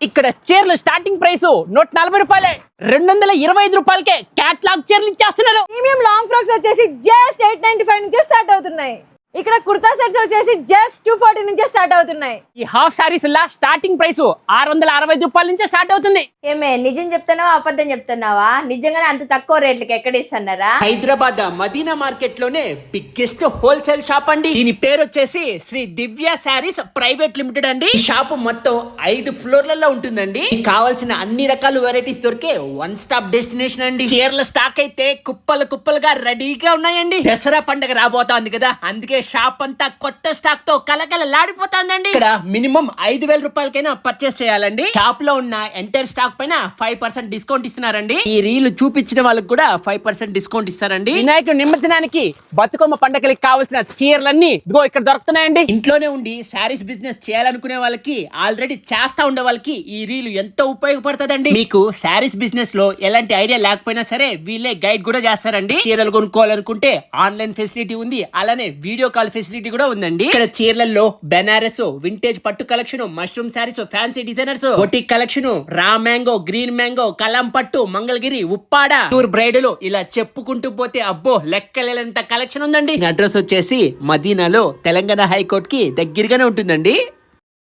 ఇక్కడ చీరలు starting price 140 రూపాయలే, 225 రూపాయలకే క్యాట్లాగ్ చీరలు ఇచ్చేస్తున్నారు. ప్రీమియం లాంగ్ ఫ్రాక్స్ వచ్చేసి జస్ట్ 895 నుంచి స్టార్ట్ అవుతున్నాయి. ఇక్కడ కుర్తా సెట్స్ వచ్చేసి జస్ట్ 240 నుంచి స్టార్ట్ అవుతున్నాయి. ఈ హాఫ్ సారీస్ లా స్టార్టింగ్ ప్రైస్ 665 రూపాయల నుంచి స్టార్ట్ అవుతుంది. ఏమే నిజం చెప్తున్నావా అబద్ధం చెప్తున్నావా? నిజంగానే అంత తక్కువ రేట్లకి ఎక్కడ ఇస్తున్నారా? హైదరాబాద్ మదీనా మార్కెట్ లోనే బిగ్గెస్ట్ హోల్సేల్ షాప్ అండి. దీని పేరు వచ్చేసి శ్రీ దివ్య శారీస్ ప్రైవేట్ లిమిటెడ్ అండి. ఈ షాప్ మొత్తం 5 ఫ్లోర్లలో ఉంటుందండి. మీకు కావాల్సిన అన్ని రకాల వెరైటీస్ దొరికే వన్ స్టాప్ డెస్టినేషన్ అండి. చీరల స్టాక్ అయితే కుప్పలు కుప్పలుగా రెడీగా ఉన్నాయండి. దసరా పండుగ రాబోతోంది కదా, అందుకే షాప్ అంతా కొత్త స్టాక్ తో కలకలలాడిపోతుందండి. ఇక్కడ మినిమం 5,000 రూపాయలకైనా పర్చేస్ చేయాలండి. షాప్ లో ఉన్న ఎంటైర్ స్టాక్ పైన 5% డిస్కౌంట్ ఇస్తున్నారండి. ఈ రీల్ చూపించిన వాళ్ళకి కూడా 5% డిస్కౌంట్ ఇస్తారండి. వినాయకుడి నిమజ్జనానికి, బతుకమ్మ పండుగలకి కావాల్సిన చీరలన్నీ ఇదిగో ఇక్కడ దొరుకుతున్నాయండి. ఇంట్లోనే ఉండి శారీస్ బిజినెస్ చేయాలనుకునే వాళ్ళకి, ఆల్రెడీ చేస్తా ఉండే వాళ్ళకి ఈ రీల్ ఎంతో ఉపయోగపడుతుందండి. మీకు శారీస్ బిజినెస్ లో ఎలాంటి ఐడియా లేకపోయినా సరే వీళ్ళే గైడ్ కూడా చేస్తారండి. చీరలు కొనుక్కోవాలనుకుంటే ఆన్లైన్ ఫెసిలిటీ ఉంది, అలానే వీడియో కాల్ ఫెసిలిటీ కూడా ఉందండి. ఇక్కడ చీరలలో బెనారస్, వింటేజ్ పట్టు collection, mushroom saris, fancy designers, boutique collection, raw mango, green mango, కలం పట్టు, మంగళగిరి, ఉప్పాడ, టూర్ బ్రైడల్, ఇలా చెప్పుకుంటూ పోతే అబ్బో లెక్కలేనంత కలెక్షన్ ఉందండి. అడ్రస్ వచ్చేసి మదీనాలో తెలంగాణ హైకోర్టు కి దగ్గరగానే ఉంటుందండి.